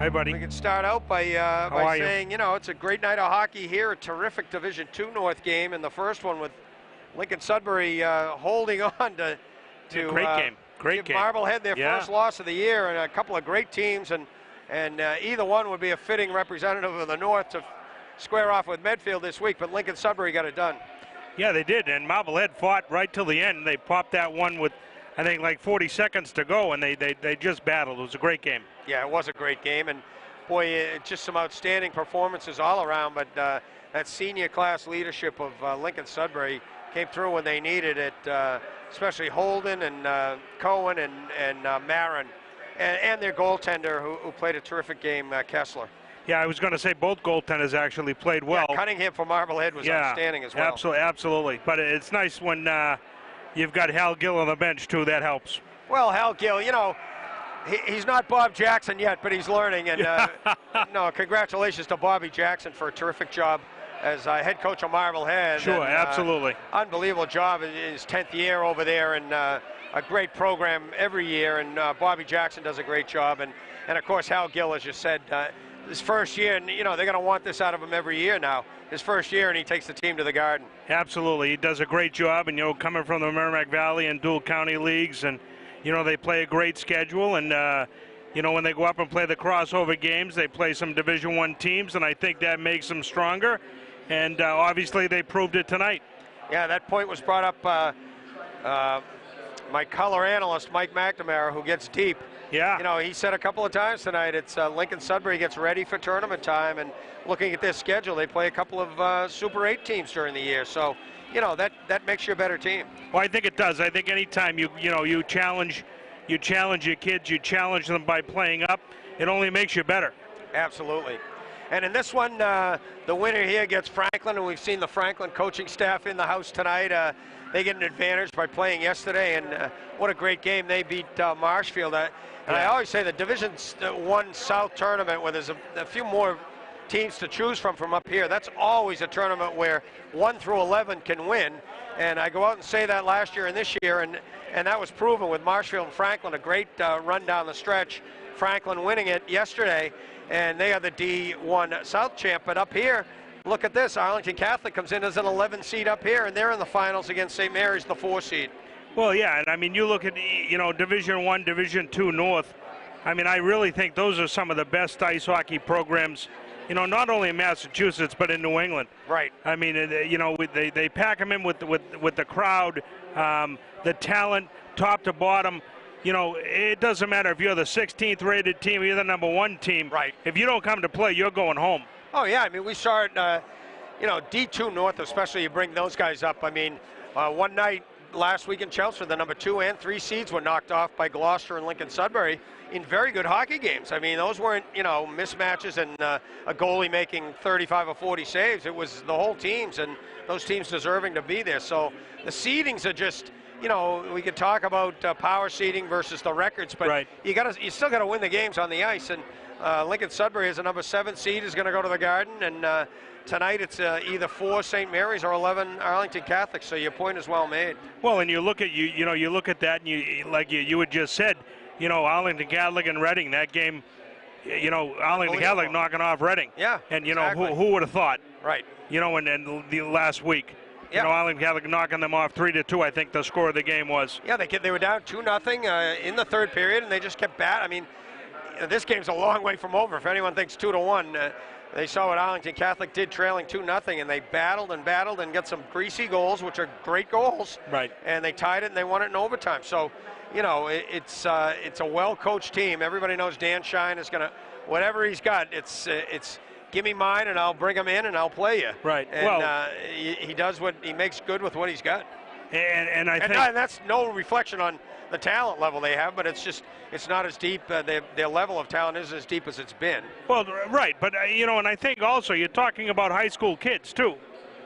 Hi, buddy. We can start out by saying, it's a great night of hockey here. A terrific Division II North game, and the first one with Lincoln Sudbury holding on to great game. Great game. Marblehead their first loss of the year, and a couple of great teams, and either one would be a fitting representative of the North to square off with Medfield this week. But Lincoln Sudbury got it done. Yeah, they did, and Marblehead fought right till the end. They popped that one with, I think, like 40 seconds to go, and they just battled. It was a great game. Yeah, it was a great game, and boy, just some outstanding performances all around. But that senior class leadership of Lincoln Sudbury came through when they needed it, especially Holden and Cohen and Marin, and their goaltender who played a terrific game, Kessler. Yeah, I was going to say both goaltenders actually played well. Yeah, Cunningham for Marblehead was outstanding as well. Absolutely. But it's nice when you've got Hal Gill on the bench, too. That helps. Well, Hal Gill, he's not Bob Jackson yet, but he's learning. And congratulations to Bobby Jackson for a terrific job as head coach of Marblehead. Sure, absolutely. Unbelievable job in his 10th year over there, and a great program every year. And Bobby Jackson does a great job. And of course, Hal Gill, as you said, his first year, and they're going to want this out of him every year now. His first year, and he takes the team to the Garden. Absolutely, he does a great job, and coming from the Merrimack Valley and dual county leagues, and they play a great schedule, and when they go up and play the crossover games, they play some Division I teams, and I think that makes them stronger. And obviously, they proved it tonight. Yeah, that point was brought up. My color analyst, Mike McNamara, who gets deep. Yeah. He said a couple of times tonight, it's Lincoln Sudbury gets ready for tournament time, and looking at their schedule, they play a couple of Super 8 teams during the year. So, that makes you a better team. Well, I think it does. I think anytime you challenge your kids, you challenge them by playing up, it only makes you better. Absolutely. And in this one, the winner here gets Franklin, and we've seen the Franklin coaching staff in the house tonight. They get an advantage by playing yesterday, and what a great game. They beat Marshfield. And I always say the Division I South tournament, where there's a few more teams to choose from up here, that's always a tournament where 1 through 11 can win. And I go out and say that last year and this year, and that was proven with Marshfield and Franklin, a great run down the stretch. Franklin winning it yesterday, and they are the D1 South champ. But up here, look at this. Arlington Catholic comes in as an 11 seed up here, and they're in the finals against St. Mary's, the 4 seed. Well, yeah, and I mean, you look at, Division I, Division II North. I mean, I really think those are some of the best ice hockey programs, not only in Massachusetts, but in New England. Right. I mean, they pack them in with the crowd, the talent, top to bottom. It doesn't matter if you're the 16th rated team or you're the number 1 team. Right. If you don't come to play, you're going home. Oh, yeah. I mean, we saw it, D2 North especially, you bring those guys up. I mean, one night last week in Chelmsford, the number 2 and 3 seeds were knocked off by Gloucester and Lincoln Sudbury in very good hockey games. I mean, those weren't, mismatches and a goalie making 35 or 40 saves. It was the whole teams, and those teams deserving to be there. So the seedings are just, we could talk about power seeding versus the records, but right. you still got to win the games on the ice. And Lincoln Sudbury as a number 7 seed is going to go to the Garden, and tonight it's either 4 St. Mary's or 11 Arlington Catholic. So your point is well made. Well, and you look at you look at that, and you had just said, Arlington Catholic and Reading, that game, Arlington Catholic knocking off Reading. Yeah. And exactly. who would have thought? Right. And the last week. Yeah. Arlington Catholic knocking them off 3-2, I think the score of the game was. Yeah, they were down 2-0 in the third period, and they just kept I mean, this game's a long way from over. If anyone thinks 2-1, they saw what Arlington Catholic did, trailing 2-0, and they battled and got some greasy goals, which are great goals. Right. And they tied it, and they won it in overtime. So, it's a well-coached team. Everybody knows Dan Shine is going to, whatever he's got, it's give me mine, and I'll bring him in, and I'll play you. Right. And he does what he makes good with what he's got. And I think that's no reflection on the talent level they have, but it's not as deep. Their level of talent isn't as deep as it's been. Well, right, but and I think also you're talking about high school kids too.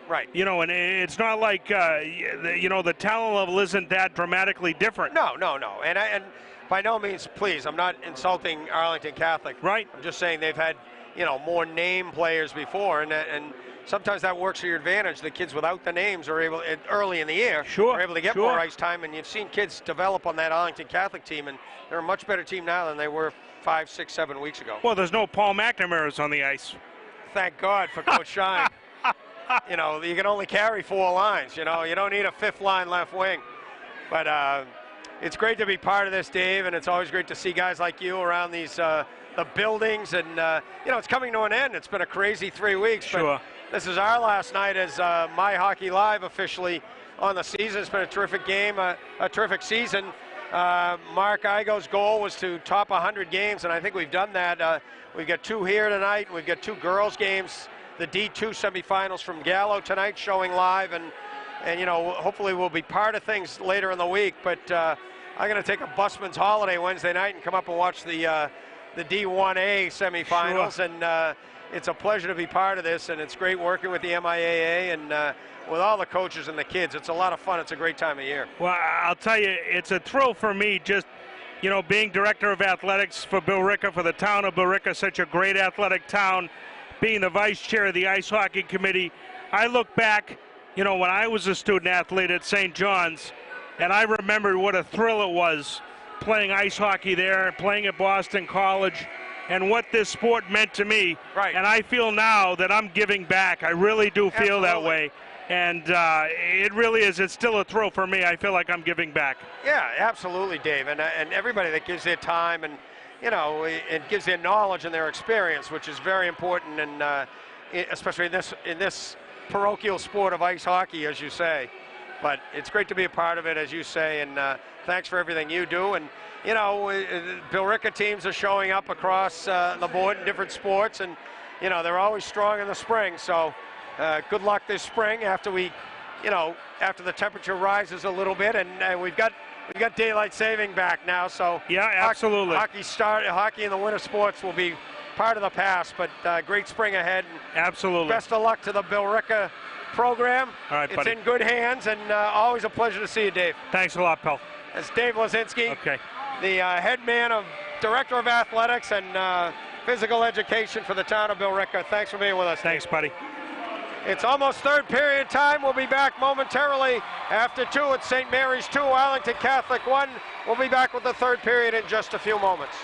Right. And it's not like the talent level isn't that dramatically different. No. And by no means, please, I'm not insulting Arlington Catholic. Right. I'm just saying they've had more name players before, and sometimes that works to your advantage. The kids without the names are able, early in the year, are able to get more ice time, and you've seen kids develop on that Arlington Catholic team, and they're a much better team now than they were 5, 6, 7 weeks ago. Well, there's no Paul McNamara's on the ice. Thank God for Coach Shine. You can only carry 4 lines. You don't need a 5th line left wing. But it's great to be part of this, Dave, and it's always great to see guys like you around these the buildings. And it's coming to an end. It's been a crazy 3 weeks. Sure. But this is our last night as MyHockeyLive officially on the season. It's been a terrific game, a terrific season. Mark Igo's goal was to top 100 games, and I think we've done that. We've got 2 here tonight. We've got 2 girls games, the D2 semifinals from Gallo tonight showing live, and hopefully we'll be part of things later in the week. But I'm going to take a busman's holiday Wednesday night and come up and watch the D1A semifinals. Sure. And it's a pleasure to be part of this, and it's great working with the MIAA and with all the coaches and the kids. It's a lot of fun. It's a great time of year. Well, I'll tell you, it's a thrill for me just, being director of athletics for Billerica, for the town of Billerica, such a great athletic town, being the vice chair of the ice hockey committee. I look back, when I was a student athlete at St. John's, and I remember what a thrill it was playing ice hockey there, playing at Boston College, and what this sport meant to me. Right. And I feel now that I'm giving back. I really do feel Absolutely. that way. And it really is. It's still a thrill for me. I feel like I'm giving back. Yeah, absolutely, Dave. And everybody that gives their time and, it gives their knowledge and their experience, which is very important, and especially in this parochial sport of ice hockey, as you say. But it's great to be a part of it, as you say, and thanks for everything you do. And, Billerica teams are showing up across the board in different sports, and, they're always strong in the spring. So good luck this spring after after the temperature rises a little bit, and we've got daylight saving back now. So yeah, absolutely. Hockey in the winter sports will be part of the past, but great spring ahead. Absolutely. Best of luck to the Billerica program. All right, buddy. It's in good hands, and always a pleasure to see you, Dave. Thanks a lot, pal. That's Dave Lezenski, okay. the head man of Director of Athletics and Physical Education for the town of Billerica. Thanks for being with us. Thanks, Dave. buddy. It's almost third period time. We'll be back momentarily after 2 at St. Mary's 2, Arlington Catholic 1. We'll be back with the third period in just a few moments.